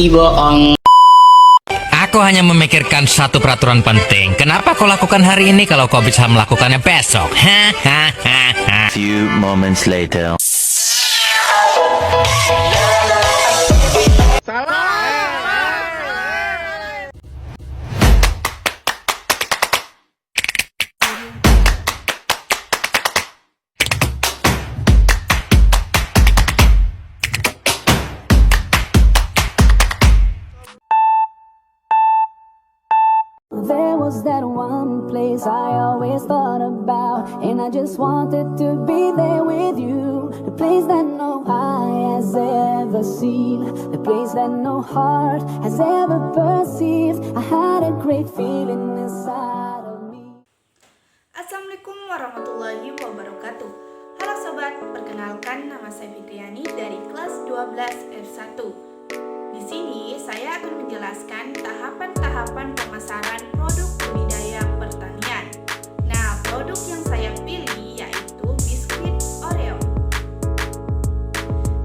bohong. Aku hanya memikirkan satu peraturan penting. Kenapa kau lakukan hari ini kalau kau bisa melakukannya besok? Few moments later. There was that one place I always thought about, and I just wanted to be there with you. The place that no eye has ever seen, the place that no heart has ever perceived. I had a great feeling inside of me. Assalamualaikum warahmatullahi wabarakatuh. Halo sobat, perkenalkan nama saya Fitriani dari kelas 12 F1. Di sini saya akan menjelaskan tahapan-tahapan pemasaran produk budidaya pertanian. Nah, produk yang saya pilih yaitu biskuit Oreo.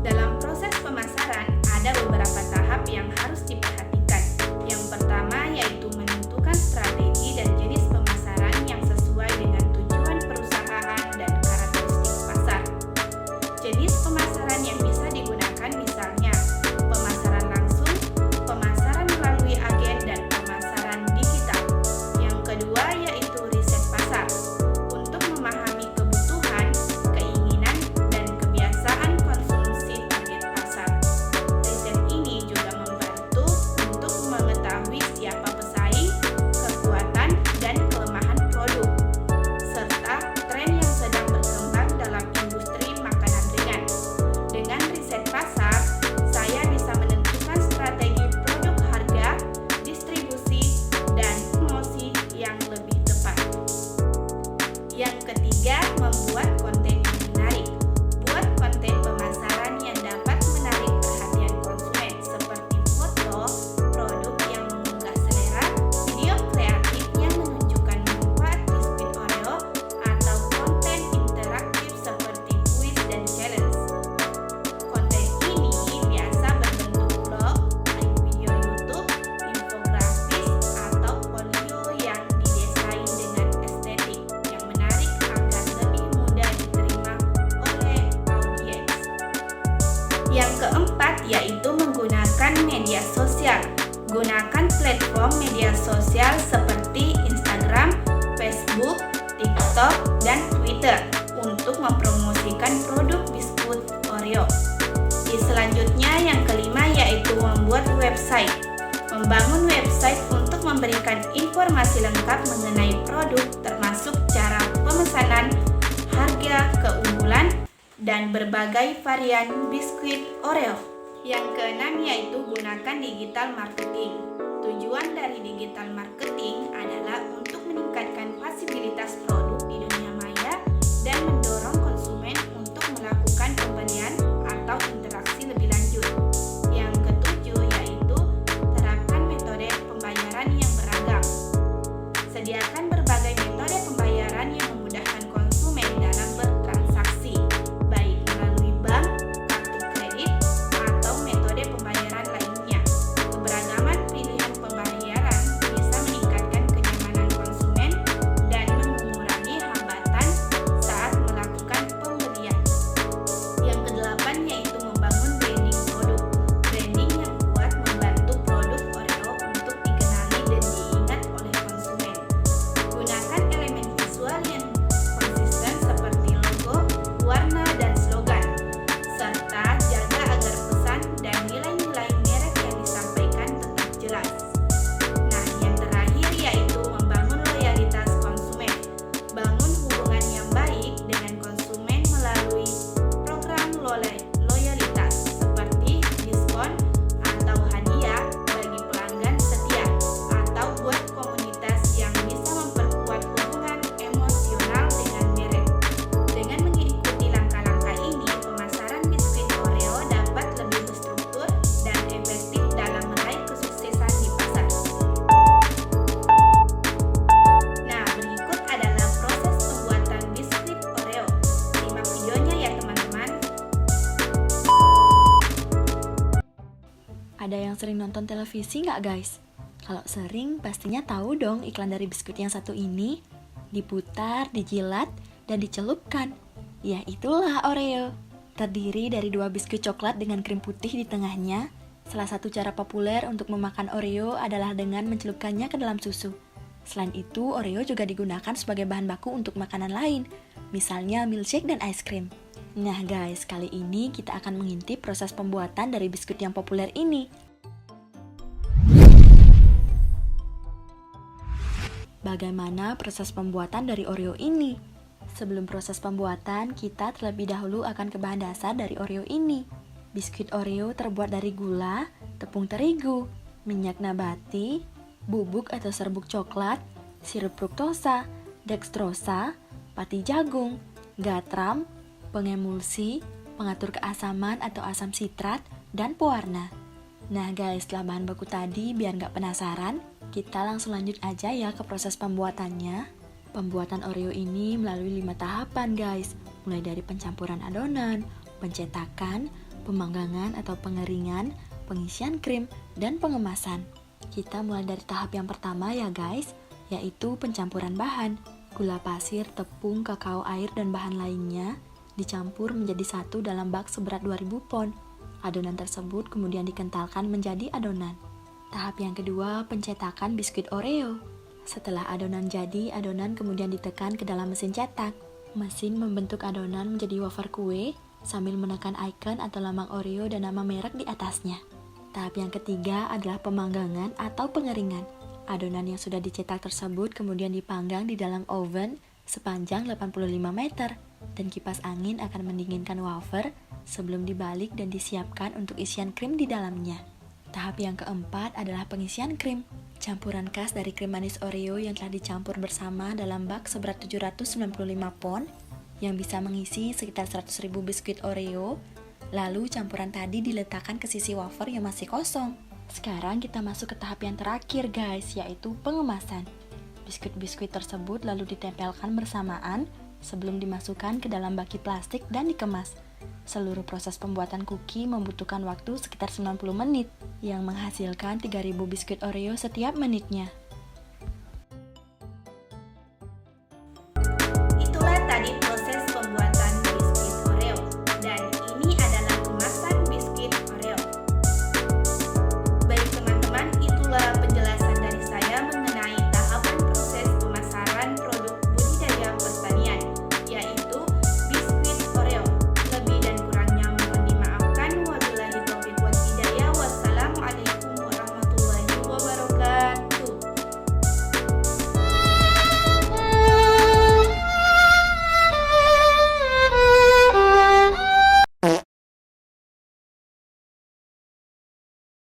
Dalam proses pemasaran ada beberapa tahap yang harus diperhatikan. Yang pertama yaitu menentukan strategi dan jenis pemasaran yang sesuai dengan tujuan perusahaan dan karakteristik pasar. Jenis pemasaran yang bisa digunakan misalnya pemasaran langsung, pemasaran melalui agen, dan pemasaran digital. Yang kedua yaitu riset pasar, untuk memahami kebutuhan, keinginan, dan kebiasaan konsumsi target pasar. Riset ini juga membantu untuk mengetahui siapa pesaing, kekuatan, dan kelemahan produk, serta tren yang sedang berkembang dalam industri makanan ringan. Dengan riset pasar, saya bisa menentukan strategi produk, harga, distribusi, dan promosi yang lebih tepat. Yang ketiga, membuat konten yang menarik. Buat konten pemasaran yang dapat menarik perhatian konsumen seperti foto, produk yang menggugah selera, video kreatif yang menunjukkan manfaat biskuit Oreo, atau konten interaktif seperti kuis dan challenge. Konten ini biasa berbentuk blog, live video YouTube, infografis, atau folio yang didesain dengan estetik yang menarik agar lebih mudah diterima oleh audiens. Yang keempat yaitu menggunakan media sosial. Gunakan platform media sosial seperti Instagram, Facebook, TikTok, dan Twitter untuk mempromosikan produk biskuit Oreo. Selanjutnya yang kelima yaitu membuat website. Membangun website untuk memberikan informasi lengkap mengenai produk termasuk cara pemesanan, harga, keunggulan, dan berbagai varian biskuit Oreo. Yang keenam yaitu gunakan digital marketing. Tujuan dari digital marketing adalah untuk meningkatkan visibilitas produk di dunia maya dan mendorong konsumen untuk melakukan pembelian atau interaksi lebih lanjut. Yang ketujuh yaitu terapkan metode pembayaran yang beragam. Sediakan berbagai metode pembayaran yang memudahkan konsumen dalam bertransaksi, baik melalui bank, kartu kredit, atau metode pembayaran lainnya. Keberagaman pilihan pembayaran bisa meningkatkan kenyamanan Ada yang sering nonton televisi nggak guys? Kalau sering, pastinya tahu dong iklan dari biskuit yang satu ini. Diputar, dijilat, dan dicelupkan. Ya itulah Oreo. Terdiri dari 2 biskuit coklat dengan krim putih di tengahnya. Salah satu cara populer untuk memakan Oreo adalah dengan mencelupkannya ke dalam susu. Selain itu, Oreo juga digunakan sebagai bahan baku untuk makanan lain, misalnya milkshake dan ice cream. Nah guys, kali ini kita akan mengintip proses pembuatan dari biskuit yang populer ini. Bagaimana proses pembuatan dari Oreo ini? Sebelum proses pembuatan, kita terlebih dahulu akan ke bahan dasar dari Oreo ini. Biskuit Oreo terbuat dari gula, tepung terigu, minyak nabati, bubuk atau serbuk coklat, sirup fruktosa, dextrosa, pati jagung, gatram, pengemulsi, pengatur keasaman atau asam sitrat, dan pewarna. Nah guys, setelah bahan baku tadi, biar nggak penasaran, kita langsung lanjut aja ya ke proses pembuatannya. Pembuatan Oreo ini melalui 5 tahapan guys, mulai dari pencampuran adonan, pencetakan, pemanggangan atau pengeringan, pengisian krim, dan pengemasan. Kita mulai dari tahap yang pertama ya guys, yaitu pencampuran bahan. Gula pasir, tepung, kakao air, dan bahan lainnya dicampur menjadi satu dalam bak seberat 2000 pon. Adonan tersebut kemudian dikentalkan menjadi adonan. Tahap yang kedua, pencetakan biskuit Oreo. Setelah adonan jadi, adonan kemudian ditekan ke dalam mesin cetak. Mesin membentuk adonan menjadi wafer kue sambil menekan icon atau lambang Oreo dan nama merek di atasnya. Tahap yang ketiga adalah pemanggangan atau pengeringan. Adonan yang sudah dicetak tersebut kemudian dipanggang di dalam oven sepanjang 85 meter dan kipas angin akan mendinginkan wafer sebelum dibalik dan disiapkan untuk isian krim di dalamnya. Tahap yang keempat adalah pengisian krim. Campuran khas dari krim manis Oreo yang telah dicampur bersama dalam bak seberat 795 pon yang bisa mengisi sekitar 100.000 biskuit Oreo. Lalu campuran tadi diletakkan ke sisi wafer yang masih kosong. Sekarang kita masuk ke tahap yang terakhir guys, yaitu pengemasan. Biskuit-biskuit tersebut lalu ditempelkan bersamaan sebelum dimasukkan ke dalam baki plastik dan dikemas. Seluruh proses pembuatan cookie membutuhkan waktu sekitar 90 menit, yang menghasilkan 3000 biskuit Oreo setiap menitnya.